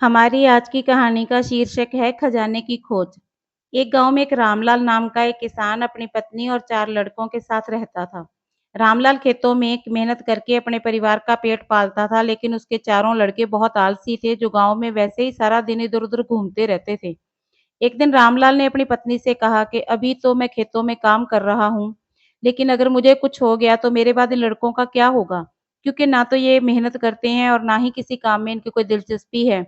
हमारी आज की कहानी का शीर्षक है खजाने की खोज। एक गांव में एक रामलाल नाम का एक किसान अपनी पत्नी और 4 लड़कों के साथ रहता था। रामलाल खेतों में मेहनत करके अपने परिवार का पेट पालता था, लेकिन उसके चारों लड़के बहुत आलसी थे, जो गांव में वैसे ही सारा दिन इधर-उधर घूमते रहते थे। एक दिन रामलाल ने अपनी पत्नी से कहा कि अभी तो मैं खेतों में काम कर रहा हूँ, लेकिन अगर मुझे कुछ हो गया तो मेरे बाद इन लड़कों का क्या होगा? क्योंकि ना तो ये मेहनत करते हैं और ना ही किसी काम में इनकी कोई दिलचस्पी है।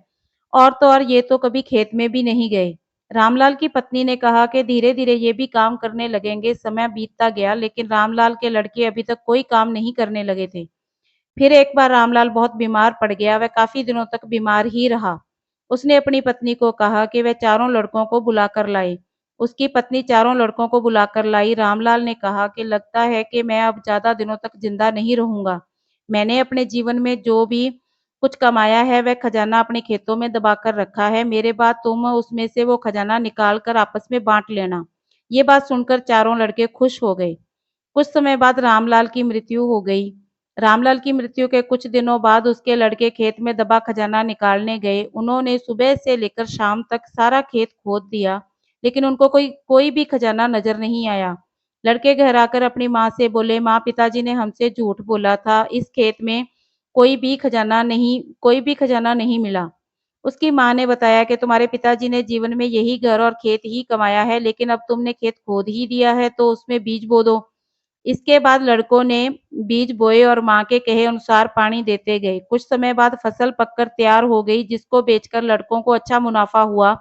और तो और ये तो कभी खेत में भी नहीं गए। रामलाल की पत्नी ने कहा कि धीरे-धीरे ये भी काम करने लगेंगे। समय बीतता गया, लेकिन रामलाल के लड़के अभी तक कोई काम नहीं करने लगे थे। फिर एक बार रामलाल बहुत बीमार पड़ गया, वह काफ़ी दिनों तक बीमार ही रहा। उसने अपनी पत्नी को कहा कि वह चारों लड़कों को बुलाकर लाए। उसकी पत्नी चारों लड़कों को बुलाकर लाई। रामलाल ने कहा कि लगता है कि मैं अब ज़्यादा दिनों तक जिंदा नहीं रहूँगा। मैंने अपने जीवन में जो भी कुछ कमाया है, वह खजाना अपने खेतों में दबाकर रखा है। मेरे बाद तुम उसमें से वो खजाना निकाल कर आपस में बाँट लेना। ये बात सुनकर चारों लड़के खुश हो गए। कुछ समय बाद रामलाल की मृत्यु हो गई। रामलाल की मृत्यु के कुछ दिनों बाद उसके लड़के खेत में दबा खजाना निकालने गए। उन्होंने सुबह से लेकर शाम तक सारा खेत खोद दिया, लेकिन उनको कोई कोई भी खजाना नजर नहीं आया। लड़के घर आकर अपनी माँ से बोले, माँ, पिताजी ने हमसे झूठ बोला था, इस खेत में कोई भी खजाना नहीं मिला। उसकी माँ ने बताया कि तुम्हारे पिताजी ने जीवन में यही घर और खेत ही कमाया है, लेकिन अब तुमने खेत खोद ही दिया है तो उसमें बीज बो दो। इसके बाद लड़कों ने बीज बोए और माँ के कहे अनुसार पानी देते गए। कुछ समय बाद फसल पककर तैयार हो गई, जिसको बेचकर लड़कों को अच्छा मुनाफा हुआ,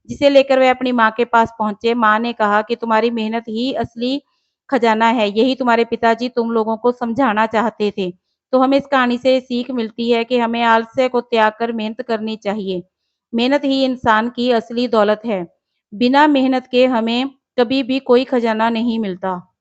जिसे लेकर वे अपनी माँ के पास पहुंचे। माँ ने कहा कि तुम्हारी मेहनत ही असली खजाना है, यही तुम्हारे पिताजी तुम लोगों को समझाना चाहते थे। तो हमें इस कहानी से सीख मिलती है कि हमें आलस्य को त्याग कर मेहनत करनी चाहिए। मेहनत ही इंसान की असली दौलत है। बिना मेहनत के हमें कभी भी कोई खजाना नहीं मिलता।